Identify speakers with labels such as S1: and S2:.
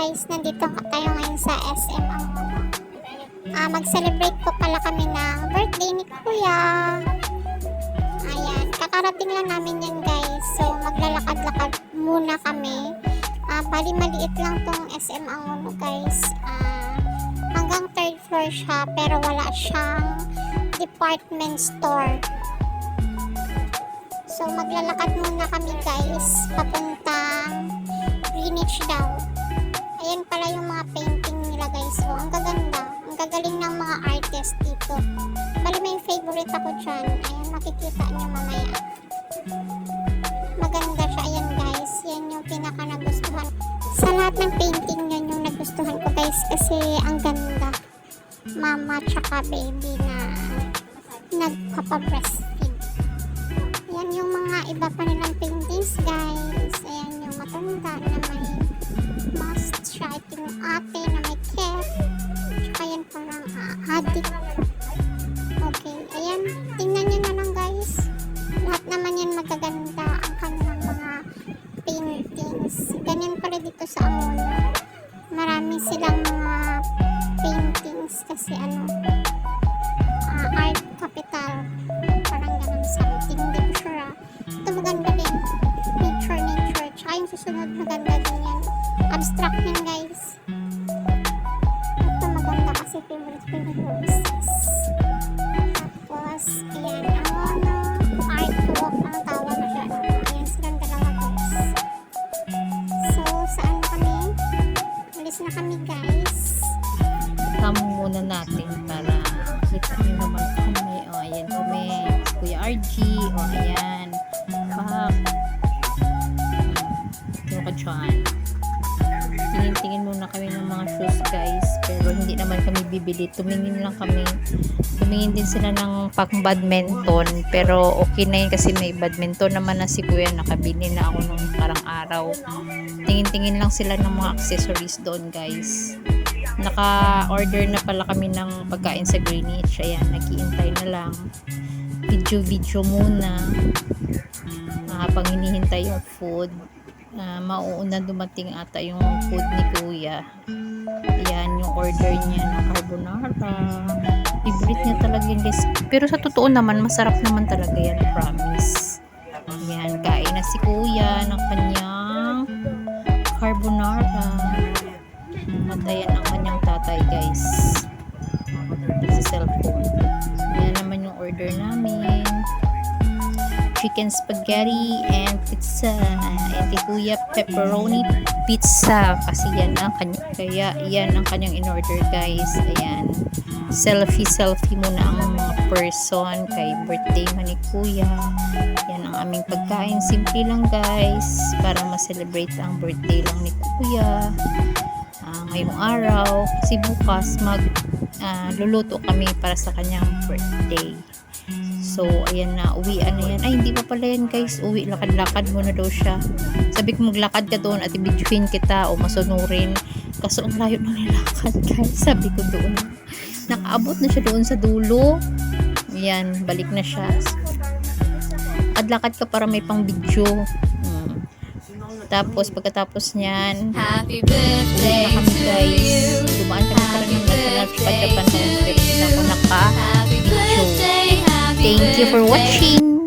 S1: guys, nandito tayo ngayon sa SM Angono. Mag-celebrate po pala kami ng birthday ni Kuya. Ayan, kakarating lang namin yan guys. So maglalakad-lakad muna kami. Bali maliit lang tong SM Angono guys. Hanggang third floor siya pero wala siyang department store. So maglalakad muna kami guys papuntang Greenwich daw. Ayan pala yung mga painting nila guys. So ang gaganda, ang gagaling ng mga artist dito. Bali may favorite ako dyan. Ayan, makikita nyo mamaya. Maganda siya. Ayan guys, yan yung pinaka nagustuhan. Sa lahat ng painting yan yung nagustuhan ko guys kasi ang ganda. Mama tsaka baby na nagpapa-breastfeed. Yan yung mga iba pa nilang paintings guys. Ayan yung matanda na may mask siya. Ito yung ate na may cap. Tsaka yan parang adik. Okay, ayan. Tingnan nyo na lang guys. Lahat naman yan magaganda ang kanilang mga paintings. Ganyan pala dito sa Angono. Marami silang mga paintings kasi art capital. Parang ganun something. Hindi ko sure. Ito maganda din. Nature. Tsaka yung susunod maganda din yan. Abstract yan guys. Ito maganda kasi favorite roses. Tapos, ayan. Angono artwork ang tawag na siya. Ayan silang dalawa guys. So, saan kami? Alis na kami guys.
S2: Tamo muna natin para kita nyo naman kami. O, ayan kami. Kuya RG. O, ayan. Kak. Ito ka dyan. Tingin muna kami ng mga shoes guys. Pero hindi naman kami bibili. Tumingin lang kami. Tumingin din sila ng pang badminton. Pero okay na yun kasi may badminton naman na si Kuya. Nakabili na ako nung parang araw. Tingin lang sila ng mga accessories doon guys. Naka-order na pala kami ng pagkain sa Greenwich. Ayan, nag-iintay na lang. Video muna. Habang hinihintay yung food. Mauuna dumating ata yung food ni Kuya. Ayan, yung order niya ng carbonara. Favorite niya talaga yung pero sa totoo naman, masarap naman talaga yan, promise. Ayan, kain na si Kuya ng kanyang carbonara. Matayan ang kanyang tatay guys sa cellphone. Ayan naman yung order namin, chicken spaghetti and pizza. Ayan kay Kuya, pepperoni pizza kasi yan ang kanya, kaya yan ang kanyang in order guys. Ayan, selfie muna ang mga person kay birthday man ni Kuya. Yan ang aming pagkain, simple lang guys para ma-celebrate ang birthday lang ni Kuya ngayong araw kasi bukas luluto kami para sa kanyang birthday. So ayan na, uwian na yan. Ay hindi pa pala yan guys, uwi, lakad-lakad muna daw siya. Sabi ko maglakad ka doon at ibidyoin kita o masunurin, kaso ang layo na nilakad guys. Sabi ko doon, nakaabot na siya doon sa dulo. Ayan, balik na siya. Lakad ka para may pang video. Tapos pagkatapos niyan,
S3: Happy birthday
S2: na kami guys. Dumaan kami para ng nagpadapan pero hindi na ako naka-video. Thank you for watching.